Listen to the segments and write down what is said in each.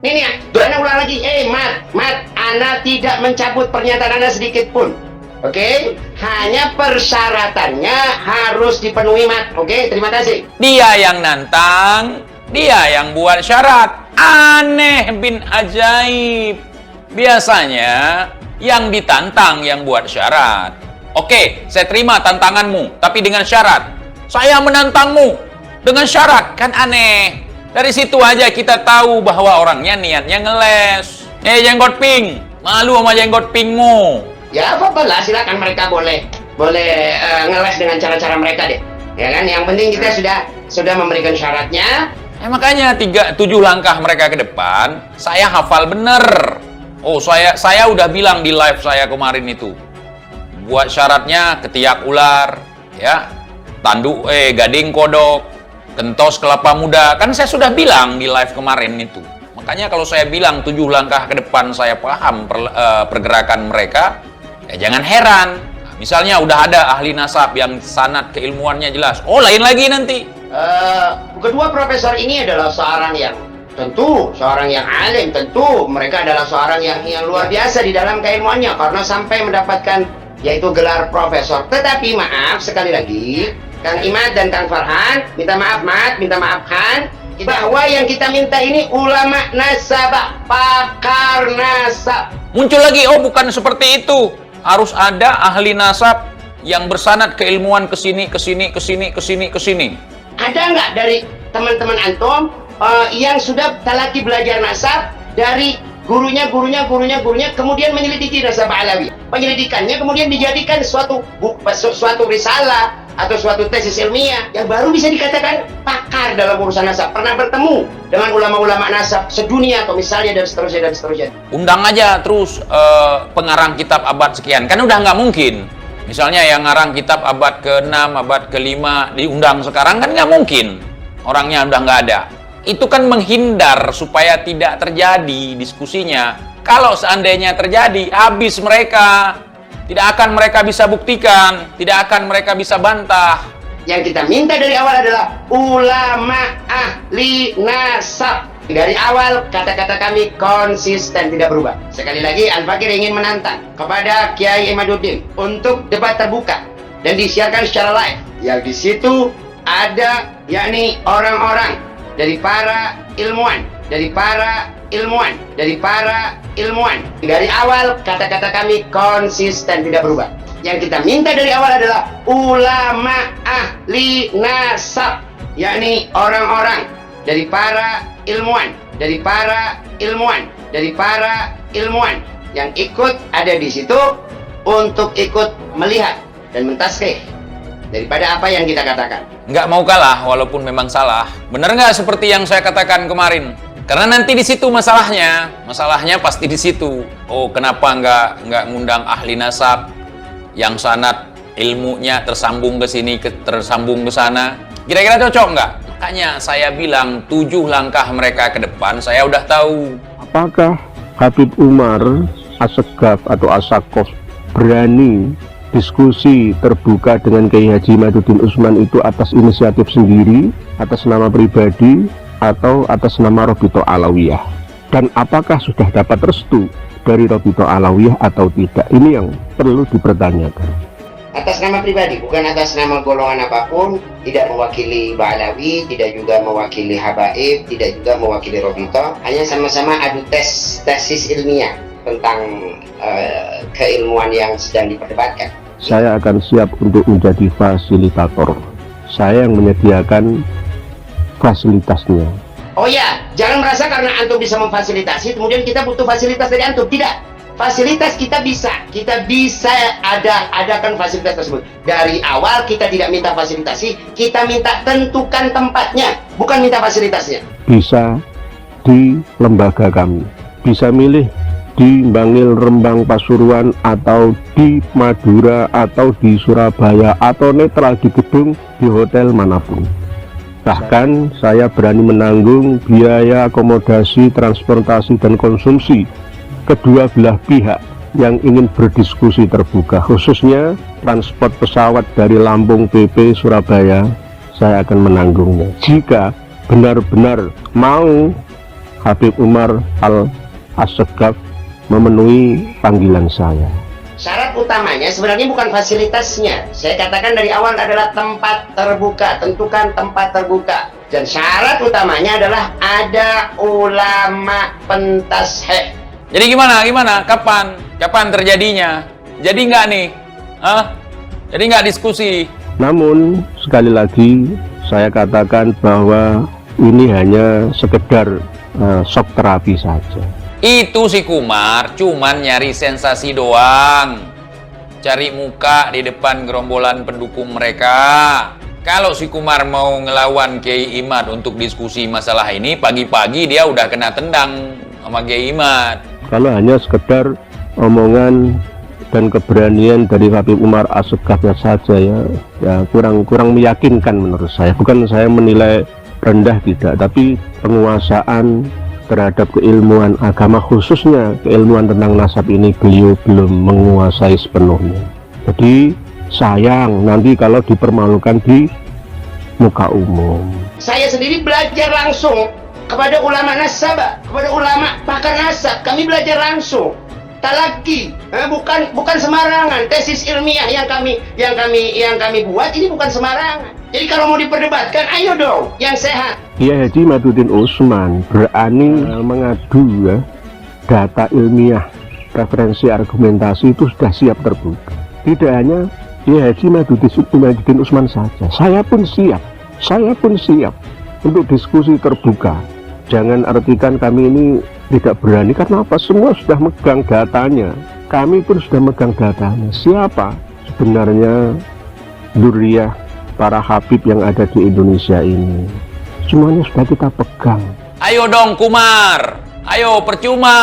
Nih, Ana ulang lagi. Mat, Ana tidak mencabut pernyataan Ana sedikit pun. Oke? Hanya persyaratannya harus dipenuhi, Mat. Oke? Terima kasih. Dia yang nantang, dia yang buat syarat. Aneh bin ajaib. Biasanya yang ditantang yang buat syarat. Oke, saya terima tantanganmu, tapi dengan syarat. Saya menantangmu dengan syarat, kan aneh. Dari situ aja kita tahu bahwa orangnya niatnya ngeles. Jenggot pink, malu sama jenggot pinkmu. Ya, apa-apalah, silakan mereka boleh ngeles dengan cara-cara mereka deh. Ya kan, yang penting kita sudah memberikan syaratnya. Makanya 7 langkah mereka ke depan, saya hafal bener. Oh, saya udah bilang di live saya kemarin itu. Buat syaratnya ketiak ular, ya. Tanduk gading kodok, kentos kelapa muda. Kan saya sudah bilang di live kemarin itu. Makanya kalau saya bilang 7 langkah ke depan saya paham pergerakan mereka, ya jangan heran. Nah, misalnya udah ada ahli nasab yang sanad keilmuannya jelas. Oh, lain lagi nanti. Kedua profesor ini adalah seorang yang alim, tentu mereka adalah seorang yang luar biasa di dalam keilmuannya karena sampai mendapatkan yaitu gelar profesor. Tetapi maaf sekali lagi, Kang Imad dan Kang Farhan, minta maaf Mat, minta maaf Han, bahwa yang kita minta ini ulama nasabah, pakar nasab. Muncul lagi, oh bukan seperti itu. Harus ada ahli nasab yang bersanad keilmuan kesini. Ada nggak dari teman-teman antum yang sudah talaki belajar nasab dari gurunya kemudian menyelidiki nasab alawi? Penyelidikannya kemudian dijadikan suatu risalah atau suatu tesis ilmiah yang baru bisa dikatakan pakar dalam urusan nasab, pernah bertemu dengan ulama-ulama nasab sedunia atau misalnya dan seterusnya. Undang aja terus pengarang kitab abad sekian, kan udah nggak mungkin. Misalnya yang ngarang kitab abad ke-6, abad ke-5 diundang sekarang kan nggak mungkin, orangnya udah nggak ada. Itu kan menghindar supaya tidak terjadi diskusinya. Kalau seandainya terjadi, habis mereka. Tidak akan mereka bisa buktikan, tidak akan mereka bisa bantah. Yang kita minta dari awal adalah ulama ahli nasab. Dari awal kata-kata kami konsisten, tidak berubah. Sekali lagi, Al-Fakir ingin menantang kepada Kiai Imaduddin untuk debat terbuka dan disiarkan secara live. Yang di situ ada yakni orang-orang dari para ilmuwan, dari awal kata-kata kami konsisten, tidak berubah. Yang kita minta dari awal adalah ulama ahli nasab, yakni orang-orang dari para ilmuwan, yang ikut ada di situ untuk ikut melihat dan mentashkih daripada apa yang kita katakan. Nggak mau kalah walaupun memang salah. Bener nggak seperti yang saya katakan kemarin? Karena nanti di situ masalahnya pasti di situ. Oh, kenapa nggak ngundang ahli nasab yang sanad ilmunya tersambung ke sini, tersambung ke sana? Kira-kira cocok nggak? Makanya saya bilang 7 langkah mereka ke depan saya udah tahu. Apakah Habib Umar Assegaf atau Assaghaf berani diskusi terbuka dengan Kiai Haji Imaduddin Utsman itu atas inisiatif sendiri, atas nama pribadi, atau atas nama Robito Alawiyah? Dan apakah sudah dapat restu dari Robito Alawiyah atau tidak? Ini yang perlu dipertanyakan. Atas nama pribadi, bukan atas nama golongan apapun, tidak mewakili Ba'alawi, tidak juga mewakili Habaib, tidak juga mewakili Robito, hanya sama-sama adu tesis ilmiah tentang keilmuan yang sedang diperdebatkan. Saya akan siap untuk menjadi fasilitator. Saya yang menyediakan fasilitasnya. Oh ya, jangan merasa karena antum bisa memfasilitasi, kemudian kita butuh fasilitas dari antum. Tidak. Fasilitas kita bisa adakan fasilitas tersebut. Dari awal kita tidak minta fasilitasi, kita minta tentukan tempatnya, bukan minta fasilitasnya. Bisa di lembaga kami, bisa milih di Bangil, Rembang, Pasuruan, atau di Madura, atau di Surabaya, atau netral di gedung, di hotel manapun. Bahkan saya berani menanggung biaya akomodasi, transportasi, dan konsumsi kedua belah pihak yang ingin berdiskusi terbuka, khususnya transport pesawat dari Lampung PP Surabaya. Saya akan menanggungnya jika benar-benar mau Habib Umar Al-Assegaf memenuhi panggilan saya. Syarat utamanya sebenarnya bukan fasilitasnya. Saya katakan dari awal adalah tempat terbuka. Tentukan tempat terbuka. Dan syarat utamanya adalah ada ulama pentasheh. Jadi gimana? Kapan terjadinya? Jadi nggak nih? Jadi nggak diskusi? Namun sekali lagi saya katakan bahwa ini hanya sekedar shock terapi saja. Itu si Kumar cuman nyari sensasi doang, cari muka di depan gerombolan pendukung mereka. Kalau si Kumar mau ngelawan Kiai Imad untuk diskusi masalah ini, pagi-pagi dia udah kena tendang sama Kiai Imad. Kalau hanya sekedar omongan dan keberanian dari Habib Umar Assegafnya saja ya kurang meyakinkan menurut saya. Bukan saya menilai rendah, tidak, tapi penguasaan terhadap keilmuan agama, khususnya keilmuan tentang nasab ini beliau belum menguasai sepenuhnya. Jadi sayang nanti kalau dipermalukan di muka umum. Saya sendiri belajar langsung kepada ulama nasabah, kepada ulama pakar nasab. Kami belajar langsung. Talaki, bukan sembarangan. Tesis ilmiah yang kami buat ini bukan sembarangan. Jadi kalau mau diperdebatkan, ayo dong, yang sehat. Kiai Haji Imaduddin Utsman berani mengadu data ilmiah, referensi argumentasi itu sudah siap terbuka. Tidak hanya Kiai Haji Imaduddin Utsman saja, saya pun siap untuk diskusi terbuka. Jangan artikan kami ini tidak berani, karena apa? Semua sudah megang datanya. Kami pun sudah megang datanya. Siapa sebenarnya dzurriyyah para habib yang ada di Indonesia ini? Semuanya sudah kita pegang. Ayo dong Kumar, ayo, percuma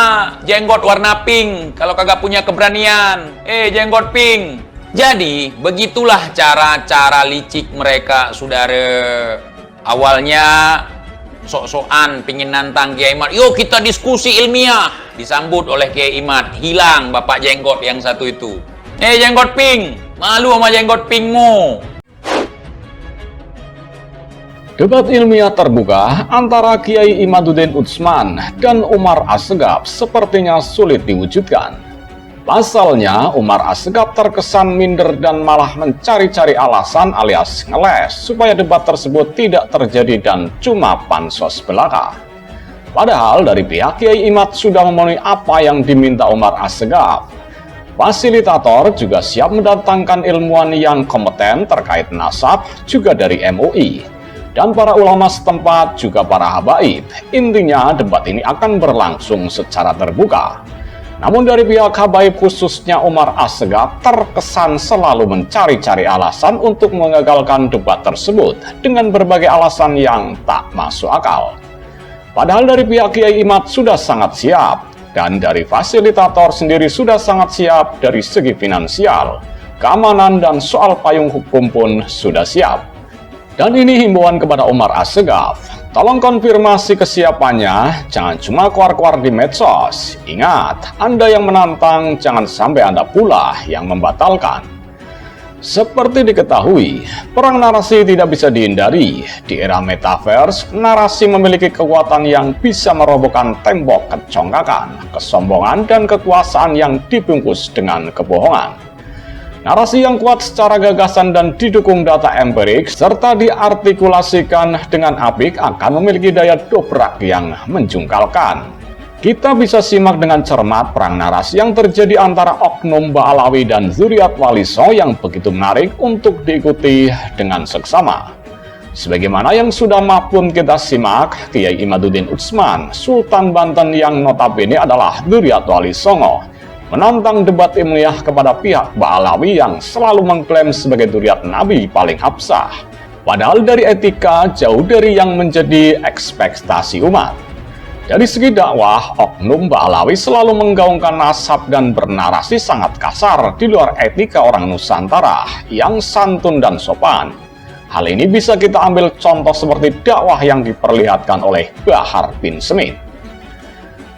jenggot warna pink kalau kagak punya keberanian. Jenggot pink. Jadi begitulah cara-cara licik mereka, saudara. Awalnya sok-sokan pingin nantang Kiai Imad, yuk kita diskusi ilmiah. Disambut oleh Kiai Imad, hilang bapak jenggot yang satu itu. Jenggot pink, malu sama jenggot pinkmu. Debat ilmiah terbuka antara Kiai Imaduddin Utsman dan Umar Assegaf sepertinya sulit diwujudkan. Pasalnya, Umar Assegaf terkesan minder dan malah mencari-cari alasan alias ngeles supaya debat tersebut tidak terjadi dan cuma pansos belaka. Padahal dari pihak Kiai Imad sudah memenuhi apa yang diminta Umar Assegaf. Fasilitator juga siap mendatangkan ilmuwan yang kompeten terkait nasab juga dari MUI. Dan para ulama setempat juga para habaib. Intinya debat ini akan berlangsung secara terbuka. Namun dari pihak habaib khususnya Umar Assegaf terkesan selalu mencari-cari alasan untuk mengagalkan debat tersebut dengan berbagai alasan yang tak masuk akal. Padahal dari pihak Kiai Imad sudah sangat siap, dan dari fasilitator sendiri sudah sangat siap dari segi finansial, keamanan, dan soal payung hukum pun sudah siap. Dan ini himbauan kepada Umar Assegaf, tolong konfirmasi kesiapannya, jangan cuma keluar-keluar di medsos. Ingat, Anda yang menantang, jangan sampai Anda pula yang membatalkan. Seperti diketahui, perang narasi tidak bisa dihindari. Di era metaverse, narasi memiliki kekuatan yang bisa merobohkan tembok kecongkakan, kesombongan, dan kekuasaan yang dibungkus dengan kebohongan. Narasi yang kuat secara gagasan dan didukung data empirik serta diartikulasikan dengan apik akan memiliki daya dobrak yang menjungkalkan. Kita bisa simak dengan cermat perang narasi yang terjadi antara oknum Ba'alawi dan dzurriyyat Wali Songo yang begitu menarik untuk diikuti dengan seksama. Sebagaimana yang sudah maupun kita simak, Kiai Imaduddin Utsman, Sultan Banten yang notabene adalah dzurriyyat Wali Songo, menantang debat ilmiah kepada pihak Ba'alawi yang selalu mengklaim sebagai dzurriyyat Nabi paling absah. Padahal dari etika jauh dari yang menjadi ekspektasi umat. Dari segi dakwah, oknum Ba'alawi selalu menggaungkan nasab dan bernarasi sangat kasar di luar etika orang Nusantara yang santun dan sopan. Hal ini bisa kita ambil contoh seperti dakwah yang diperlihatkan oleh Bahar bin Smith.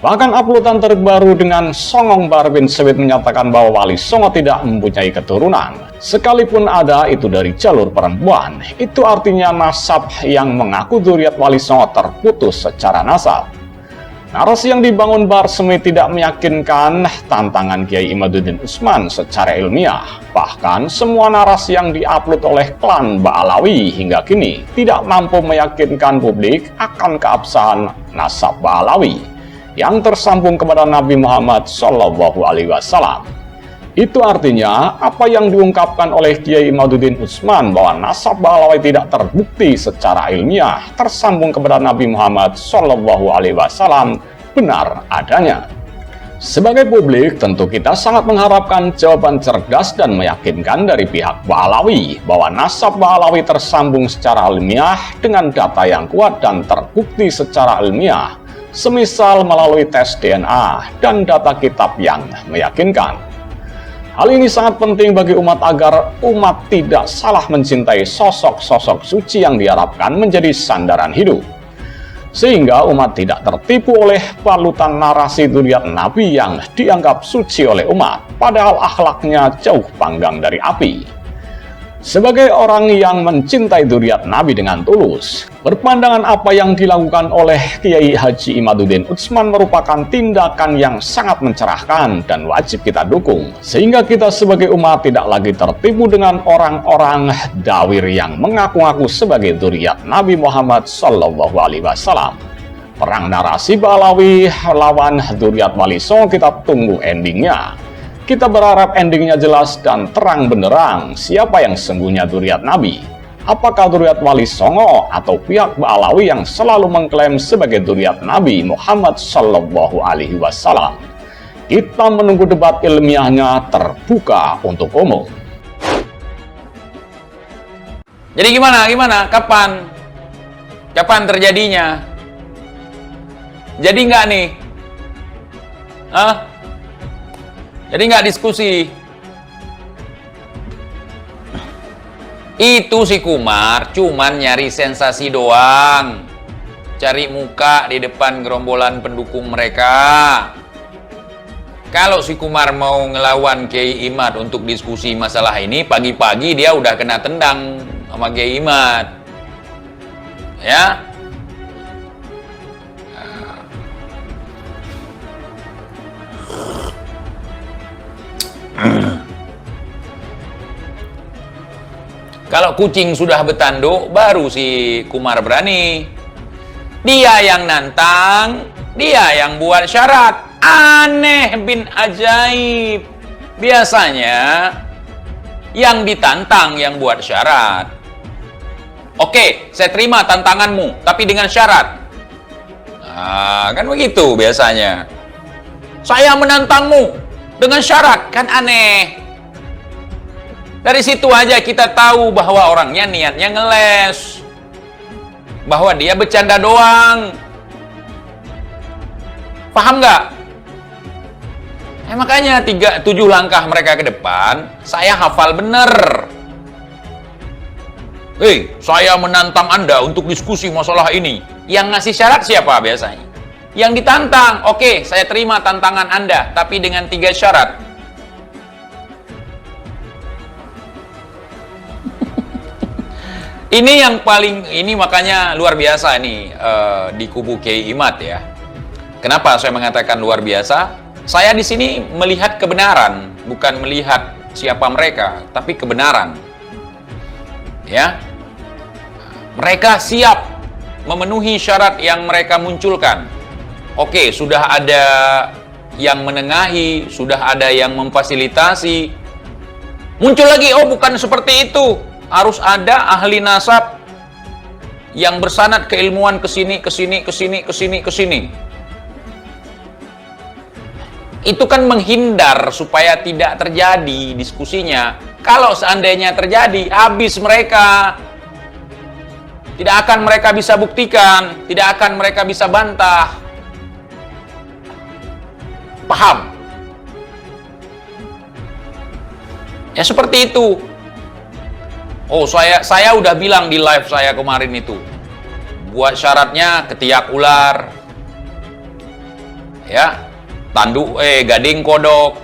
Bahkan uploadan terbaru dengan Songong Bahar bin Smith menyatakan bahwa Wali Songo tidak mempunyai keturunan. Sekalipun ada, itu dari jalur perempuan. Itu artinya nasab yang mengaku dzurriyyat Wali Songo terputus secara nasab. Narasi yang dibangun Barsemi tidak meyakinkan tantangan Kiai Imaduddin Utsman secara ilmiah. Bahkan semua narasi yang diupload oleh klan Ba'alawi hingga kini tidak mampu meyakinkan publik akan keabsahan nasab Ba'alawi yang tersambung kepada Nabi Muhammad SAW. Itu artinya apa yang diungkapkan oleh Kiai Imaduddin Utsman bahwa nasab Ba'alawi tidak terbukti secara ilmiah tersambung kepada Nabi Muhammad SAW benar adanya. Sebagai publik, tentu kita sangat mengharapkan jawaban cerdas dan meyakinkan dari pihak Ba'alawi bahwa nasab Ba'alawi tersambung secara ilmiah dengan data yang kuat dan terbukti secara ilmiah, semisal melalui tes DNA dan data kitab yang meyakinkan. Hal ini sangat penting bagi umat agar umat tidak salah mencintai sosok-sosok suci yang diharapkan menjadi sandaran hidup. Sehingga umat tidak tertipu oleh balutan narasi dzurriyyat Nabi yang dianggap suci oleh umat, padahal akhlaknya jauh panggang dari api. Sebagai orang yang mencintai dzurriyyat Nabi dengan tulus, berpandangan apa yang dilakukan oleh Kiai Haji Imaduddin Utsman merupakan tindakan yang sangat mencerahkan dan wajib kita dukung, sehingga kita sebagai umat tidak lagi tertipu dengan orang-orang dawir yang mengaku-ngaku sebagai dzurriyyat Nabi Muhammad SAW. Perang narasi Ba'alawi lawan dzurriyyat Wali Songo kita tunggu endingnya. Kita berharap endingnya jelas dan terang benderang siapa yang sesungguhnya dzurriyyat Nabi. Apakah dzurriyyat Wali Songo atau pihak Ba'alawi yang selalu mengklaim sebagai dzurriyyat Nabi Muhammad SAW? Kita menunggu debat ilmiahnya terbuka untuk umum. Jadi gimana? Kapan terjadinya? Jadi nggak nih? Jadi nggak diskusi. Itu si Kumar cuman nyari sensasi doang. Cari muka di depan gerombolan pendukung mereka. Kalau si Kumar mau ngelawan Kiai Imad untuk diskusi masalah ini, pagi-pagi dia udah kena tendang sama Kiai Imad. Ya. Kalau kucing sudah bertanduk, baru si Kumar berani. Dia yang nantang, dia yang buat syarat. Aneh bin ajaib. Biasanya yang ditantang yang buat syarat. Oke, saya terima tantanganmu, tapi dengan syarat. Nah, kan begitu biasanya. Saya menantangmu dengan syarat, kan aneh. Dari situ aja kita tahu bahwa orangnya niatnya ngeles. Bahwa dia bercanda doang. Paham nggak? Makanya 7 langkah mereka ke depan, saya hafal bener. Saya menantang Anda untuk diskusi masalah ini. Yang ngasih syarat siapa biasanya? Yang ditantang, oke, saya terima tantangan Anda, tapi dengan 3 syarat. Ini yang paling, ini makanya luar biasa nih di kubu Kiai Imad ya. Kenapa saya mengatakan luar biasa? Saya di sini melihat kebenaran, bukan melihat siapa mereka, tapi kebenaran. Ya, mereka siap memenuhi syarat yang mereka munculkan. Oke, sudah ada yang menengahi, sudah ada yang memfasilitasi. Muncul lagi, oh bukan seperti itu. Harus ada ahli nasab yang bersanad keilmuan kesini. Itu kan menghindar supaya tidak terjadi diskusinya. Kalau seandainya terjadi, habis mereka. Tidak akan mereka bisa buktikan, tidak akan mereka bisa bantah. Paham? Ya seperti itu. Oh, saya udah bilang di live saya kemarin itu. Buat syaratnya ketiak ular. Ya. Tanduk gading kodok.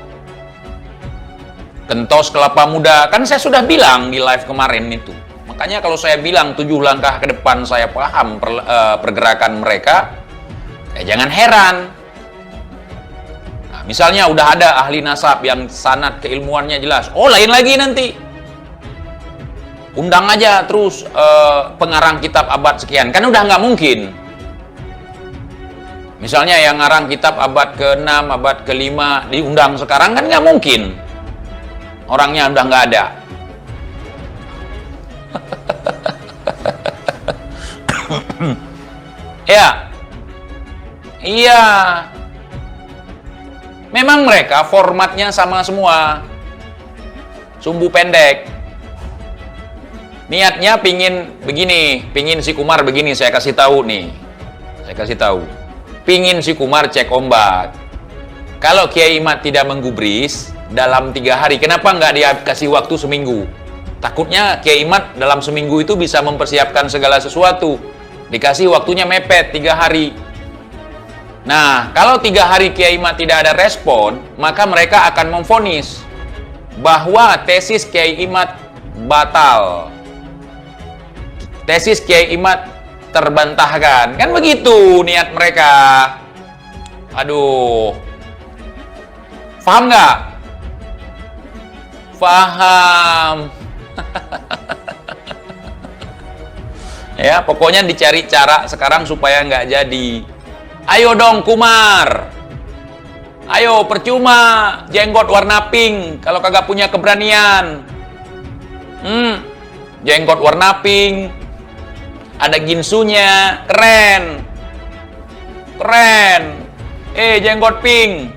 Kentos kelapa muda. Kan saya sudah bilang di live kemarin itu. Makanya kalau saya bilang 7 langkah ke depan saya paham pergerakan mereka, Jangan heran. Nah, misalnya udah ada ahli nasab yang sanad keilmuannya jelas. Oh, lain lagi nanti. Undang aja terus pengarang kitab abad sekian. Kan udah nggak mungkin. Misalnya yang ngarang kitab abad ke-6, abad ke-5 diundang sekarang kan nggak mungkin. Orangnya udah nggak ada. Ya. Iya. Memang mereka formatnya sama semua. Sumbu pendek. Niatnya pingin begini, pingin si Kumar begini, saya kasih tahu nih. Saya kasih tahu. Pingin si Kumar cek ombak. Kalau Kiai Imad tidak menggubris dalam 3 hari, kenapa nggak dia kasih waktu seminggu? Takutnya Kiai Imad dalam seminggu itu bisa mempersiapkan segala sesuatu. Dikasih waktunya mepet 3 hari. Nah, kalau 3 hari Kiai Imad tidak ada respon, maka mereka akan memvonis bahwa tesis Kiai Imad batal. Tesis Kiai Imad terbantahkan. Kan begitu niat mereka. Aduh. Paham nggak? Paham. Ya, pokoknya dicari cara sekarang supaya nggak jadi. Ayo dong Kumar. Ayo, percuma jenggot warna pink kalau kagak punya keberanian. Jenggot warna pink, ada ginsunya, keren. Keren. Jenggot pink.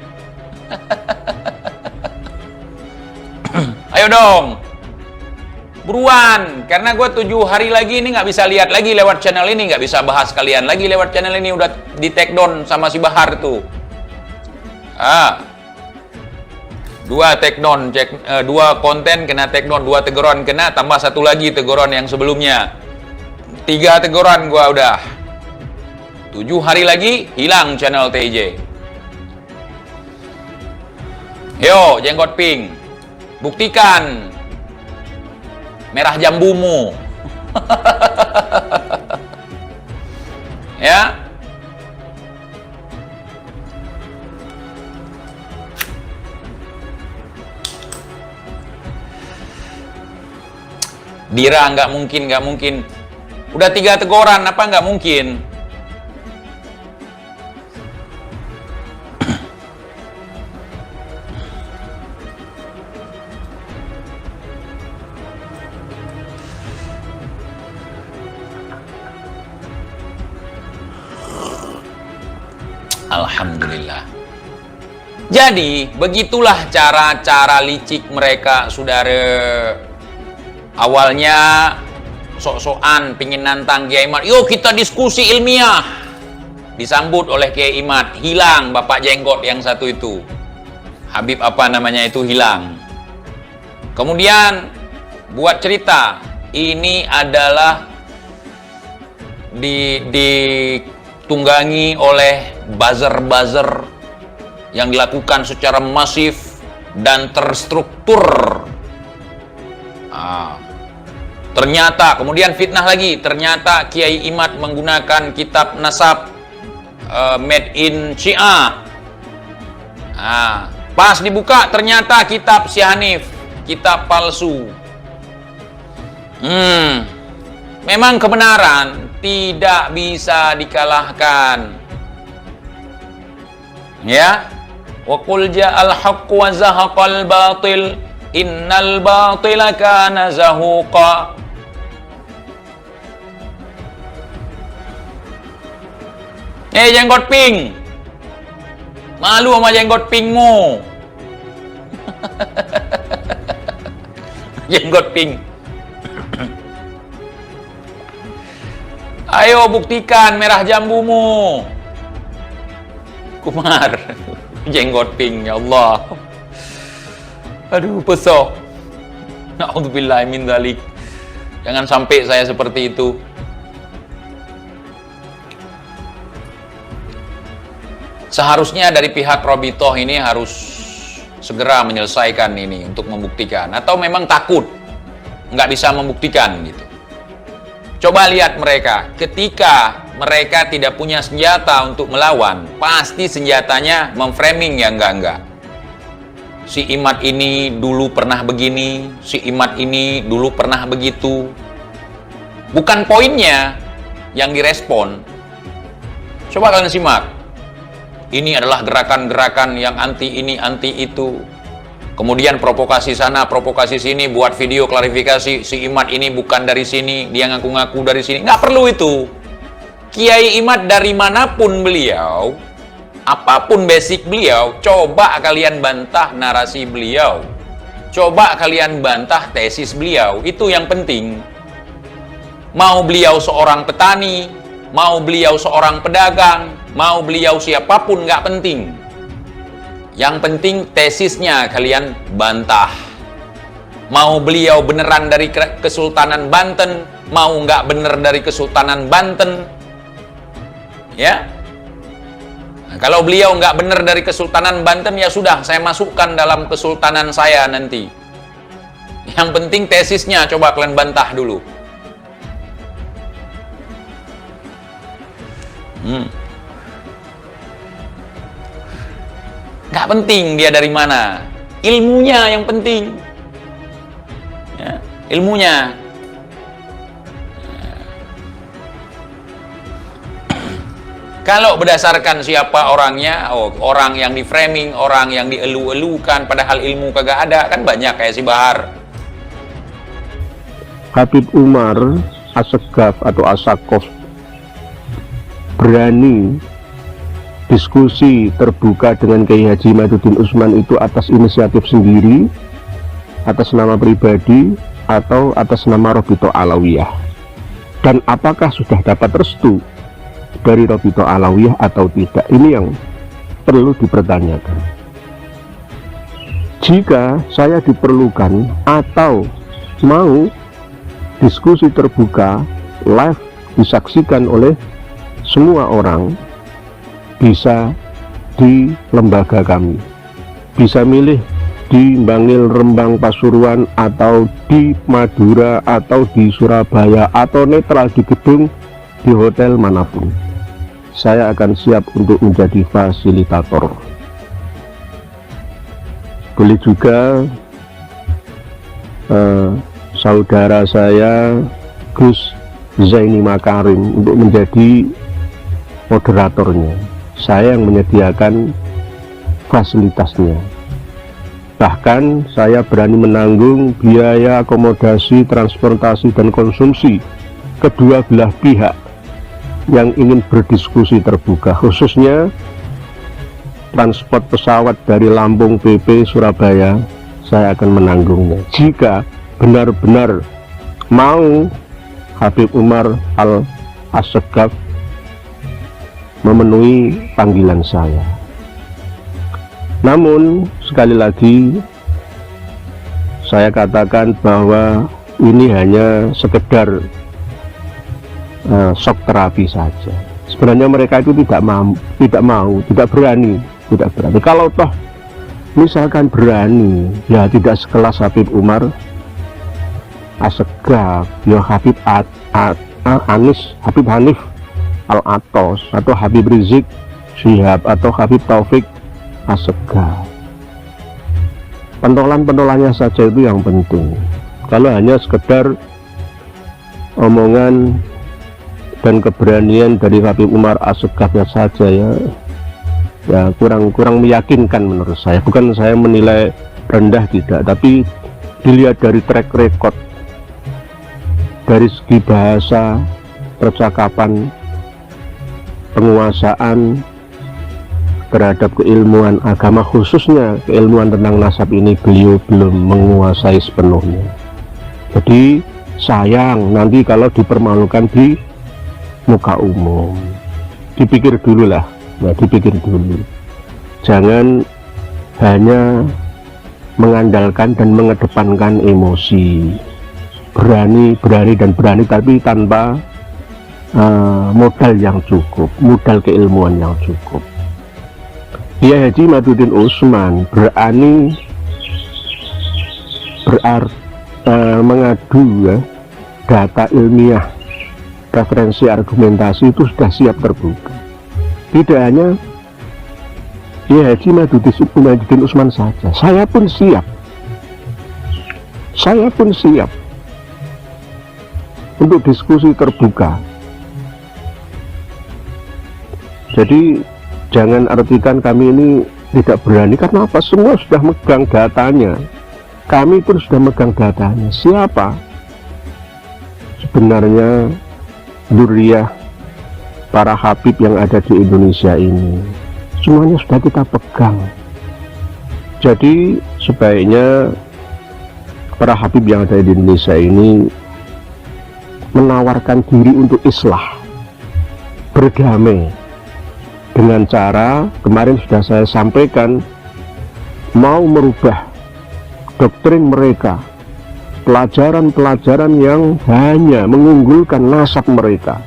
Ayo dong. Buruan, karena gue 7 hari lagi ini nggak bisa lihat lagi lewat channel ini, nggak bisa bahas kalian lagi lewat channel ini, udah di take down sama si Bahar tuh. 2 take down, 2 konten kena take down, 2 teguran kena, tambah 1 lagi teguran yang sebelumnya. 3 teguran gua udah. 7 hari lagi hilang channel TJ. Yo, jenggot pink. Buktikan merah jambumu. Ya. Dira nggak mungkin. Udah 3 teguran, apa nggak mungkin? Alhamdulillah. Jadi, begitulah cara-cara licik mereka, saudara. Awalnya sok-sokan pingin nantang Kiai Imad. Yuk kita diskusi ilmiah. Disambut oleh Kiai Imad. Hilang bapak jenggot yang satu itu. Habib apa namanya itu hilang. Kemudian buat cerita. Ini adalah ditunggangi oleh buzzer-buzzer yang dilakukan secara masif dan terstruktur. Ternyata, kemudian fitnah lagi, ternyata Kiai Imad menggunakan kitab nasab made in Syiah. Pas dibuka, ternyata kitab Syekh, kitab palsu. Memang kebenaran tidak bisa dikalahkan. Ya, wa qul ja'al haqq wa zahaqal batil innal batila kana zahuqa. Jenggot pink, malu sama jenggot pinkmu. Jenggot pink. Ayo buktikan merah jambumu. Kumar, jenggot pink, ya Allah. Aduh, pesok. Na'udzubillahi min dzalik. Jangan sampai saya seperti itu. Seharusnya dari pihak Robitoh ini harus segera menyelesaikan ini untuk membuktikan. Atau memang takut nggak bisa membuktikan gitu. Coba lihat mereka ketika mereka tidak punya senjata untuk melawan, pasti senjatanya memframing yang enggak-enggak. Si Imad ini dulu pernah begini, si Imad ini dulu pernah begitu. Bukan poinnya yang direspon. Coba kalian simak. Ini adalah gerakan-gerakan yang anti ini, anti itu. Kemudian provokasi sana, provokasi sini, buat video klarifikasi. Si Imad ini bukan dari sini, dia ngaku-ngaku dari sini. Nggak perlu itu. Kiai Imad dari manapun beliau, apapun basic beliau, coba kalian bantah narasi beliau. Coba kalian bantah tesis beliau. Itu yang penting. Mau beliau seorang petani, mau beliau seorang pedagang, mau beliau siapapun, nggak penting. Yang penting tesisnya kalian bantah. Mau beliau beneran dari Kesultanan Banten, mau nggak bener dari Kesultanan Banten, ya. Nah, kalau beliau nggak bener dari Kesultanan Banten, ya sudah, saya masukkan dalam kesultanan saya nanti. Yang penting tesisnya coba kalian bantah dulu. Nggak penting dia dari mana, ilmunya yang penting, ya, ilmunya. Kalau berdasarkan siapa orangnya, orang yang di framing, orang yang dielu-elukan, padahal ilmu kagak ada, kan banyak kayak si Bahar. Habib Umar Assegaf atau Assagoff berani diskusi terbuka dengan Kiai Haji Imaduddin Utsman itu atas inisiatif sendiri, atas nama pribadi, atau atas nama Robito Alawiyah? Dan apakah sudah dapat restu dari Robito Alawiyah atau tidak? Ini yang perlu dipertanyakan. Jika saya diperlukan atau mau diskusi terbuka live disaksikan oleh semua orang, bisa di lembaga kami, bisa milih di Bangil, Rembang, Pasuruan, atau di Madura, atau di Surabaya, atau netral di gedung, di hotel manapun. Saya akan siap untuk menjadi fasilitator. Boleh juga saudara saya Gus Zaini Makarim untuk menjadi moderatornya. Saya yang menyediakan fasilitasnya. Bahkan saya berani menanggung biaya akomodasi, transportasi, dan konsumsi kedua belah pihak yang ingin berdiskusi terbuka, khususnya transport pesawat dari Lampung PP Surabaya. Saya akan menanggungnya jika benar-benar mau Habib Umar Assegaf memenuhi panggilan saya. Namun sekali lagi saya katakan bahwa ini hanya sekedar shock terapi saja. Sebenarnya mereka itu tidak berani. Kalau toh misalkan berani, ya tidak sekelas Habib Umar Assegaf, ya Habib Habib Hanif Al-Atos, atau Habib Rizik Syihab, atau Habib Taufik Assegaf. Pentolan-pentolannya saja itu yang penting. Kalau hanya sekedar omongan dan keberanian dari Habib Umar Assegafnya saja, ya kurang meyakinkan menurut saya. Bukan saya menilai rendah, tidak, tapi dilihat dari track record, dari segi bahasa, percakapan, penguasaan terhadap keilmuan agama, khususnya keilmuan tentang nasab ini, beliau belum menguasai sepenuhnya. Jadi sayang nanti kalau dipermalukan di muka umum. Dipikir dulu lah, dipikir dulu. Jangan hanya mengandalkan dan mengedepankan emosi. Berani tapi tanpa modal yang cukup, modal keilmuan yang cukup. Kiai Haji Imaduddin Utsman berani mengadu data ilmiah referensi argumentasi itu sudah siap terbuka. Tidak hanya Kiai Haji Imaduddin Utsman saja, saya pun siap untuk diskusi terbuka. Jadi jangan artikan kami ini tidak berani, karena apa? Semua sudah megang datanya, kami pun sudah megang datanya. Siapa sebenarnya dzurriyyah para habib yang ada di Indonesia ini? Semuanya sudah kita pegang. Jadi sebaiknya para habib yang ada di Indonesia ini menawarkan diri untuk islah, berdamai, dengan cara kemarin sudah saya sampaikan, mau merubah doktrin mereka, pelajaran-pelajaran yang hanya mengunggulkan nasab mereka,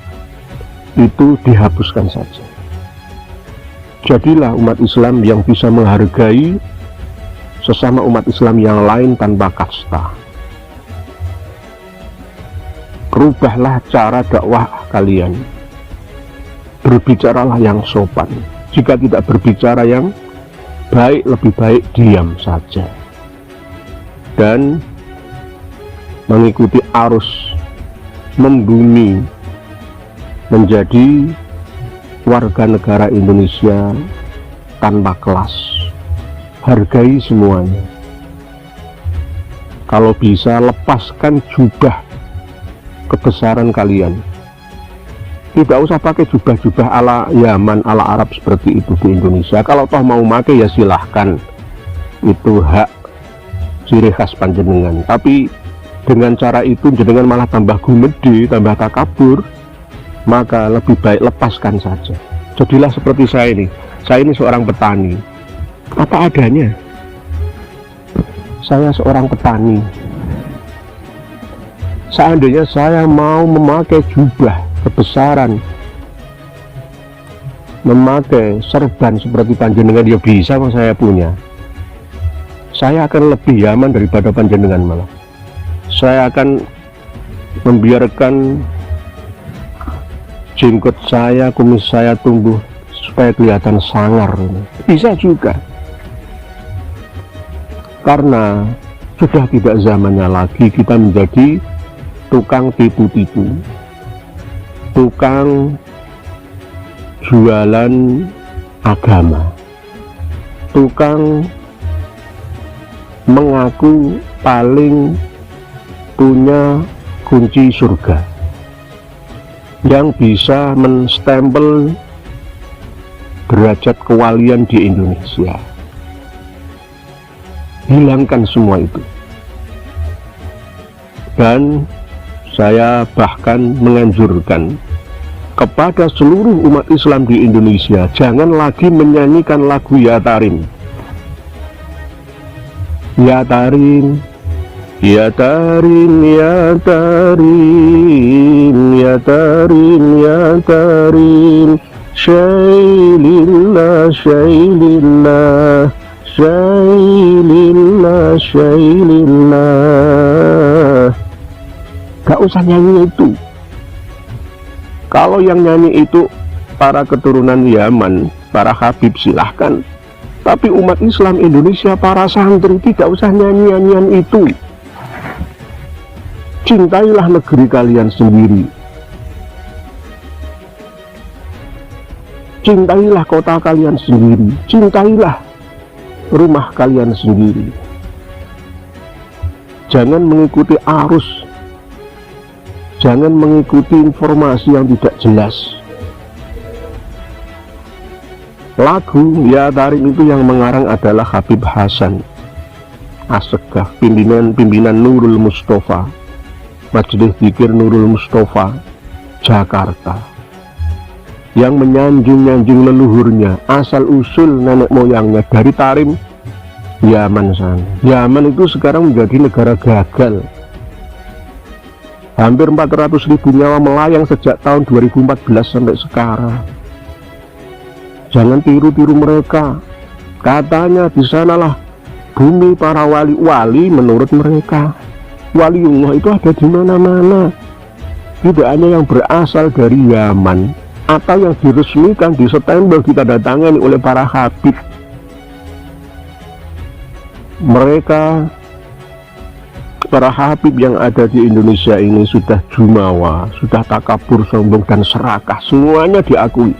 itu dihapuskan saja. Jadilah umat Islam yang bisa menghargai sesama umat Islam yang lain tanpa kasta. Rubahlah cara dakwah kalian, berbicaralah yang sopan. Jika tidak berbicara yang baik, lebih baik diam saja dan mengikuti arus, membumi, menjadi warga negara Indonesia tanpa kelas. Hargai semuanya. Kalau bisa, lepaskan jubah kebesaran kalian. Tidak usah pakai jubah-jubah ala Yaman, ala Arab seperti itu di Indonesia. Kalau toh mau pakai ya silahkan, itu hak ciri khas panjenengan. Tapi dengan cara itu jenengan malah tambah gumede, tambah takabur, maka lebih baik lepaskan saja. Jadilah seperti saya ini. Saya ini seorang petani, apa adanya. Saya seorang petani. Seandainya saya mau memakai jubah kebesaran, memakai serban seperti panjenengan, ya bisa, saya punya. Saya akan lebih Yaman daripada panjenengan malah. Saya akan membiarkan jenggot saya, kumis saya tumbuh supaya kelihatan sangar. Bisa juga. Karena sudah tidak zamannya lagi kita menjadi tukang tipu-tipu, tukang jualan agama, tukang mengaku paling punya kunci surga, yang bisa menstempel derajat kewalian di Indonesia. Hilangkan semua itu. Dan saya bahkan menganjurkan kepada seluruh umat Islam di Indonesia, jangan lagi menyanyikan lagu Ya Tarim. Ya Tarim, Ya Tarim, Ya Tarim, Ya Tarim, Ya Tarim, Syailillah, Syailillah, Syailillah, Syailillah. Gak usah nyanyi itu. Kalau yang nyanyi itu para keturunan Yaman, para habib, silahkan. Tapi umat Islam Indonesia, para santri, tidak usah nyanyi-nyanyian itu. Cintailah negeri kalian sendiri. Cintailah kota kalian sendiri. Cintailah rumah kalian sendiri. Jangan mengikuti arus, jangan mengikuti informasi yang tidak jelas. Lagu Ya Tarim itu yang mengarang adalah Habib Hasan Assegaf, pimpinan Nurul Mustafa, Majelis Dzikir Nurul Mustafa, Jakarta, yang menyanjung-nyanjung leluhurnya, asal usul nenek moyangnya dari Tarim, Yaman sana. Yaman itu sekarang menjadi negara gagal. Hampir 400.000 nyawa melayang sejak tahun 2014 sampai sekarang. Jangan tiru-tiru mereka. Katanya di sanalah bumi para wali-wali menurut mereka. Waliullah itu ada di mana-mana. tidak hanya yang berasal dari Yaman atau yang diresmikan, disestempel, ditandatangani oleh para habib. Mereka, para habib yang ada di Indonesia ini sudah jumawa, sudah takabur, sombong, dan serakah. Semuanya diakui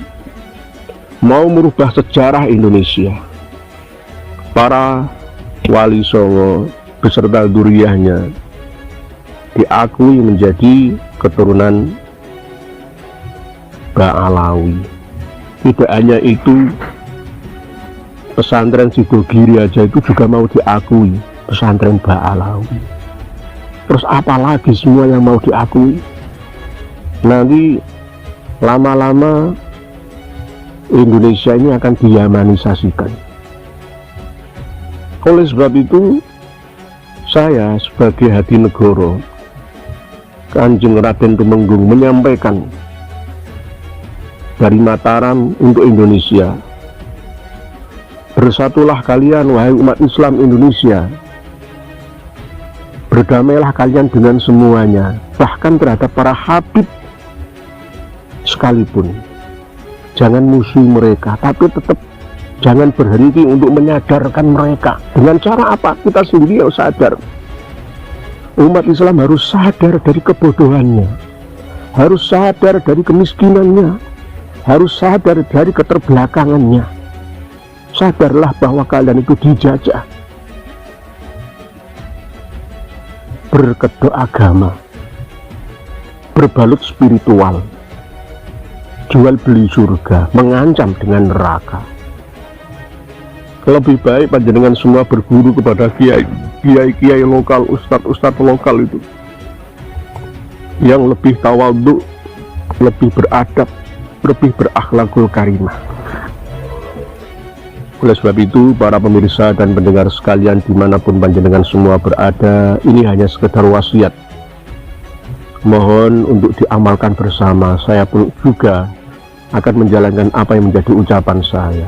mau merubah sejarah Indonesia. Para wali songo beserta duriyahnya diakui menjadi keturunan Ba'alawi. Tidak hanya itu, pesantren Sidogiri aja itu juga mau diakui pesantren Ba'alawi. Terus apalagi semua yang mau diakui? Nanti lama-lama Indonesia ini akan diyamanisasikan. Oleh sebab itu, saya sebagai hadi negoro, Kanjeng Raden Tumenggung menyampaikan dari Mataram untuk Indonesia, bersatulah kalian wahai umat Islam Indonesia, berdamailah kalian dengan semuanya, bahkan terhadap para habib sekalipun. Jangan musuhi mereka, tapi tetap jangan berhenti untuk menyadarkan mereka. Dengan cara apa? Kita sendiri harus sadar. Umat Islam harus sadar dari kebodohannya, harus sadar dari kemiskinannya, harus sadar dari keterbelakangannya. Sadarlah bahwa kalian itu dijajah. Berkedok agama, berbalut spiritual, jual beli surga, mengancam dengan neraka. Lebih baik panjenengan semua berguru kepada kiai lokal, ustadz lokal itu yang lebih tawadhu, lebih beradab, lebih berakhlakul karimah. Oleh sebab itu, para pemirsa dan pendengar sekalian dimanapun panjenengan semua berada, ini hanya sekedar wasiat. Mohon untuk diamalkan bersama. Saya pun juga akan menjalankan apa yang menjadi ucapan saya.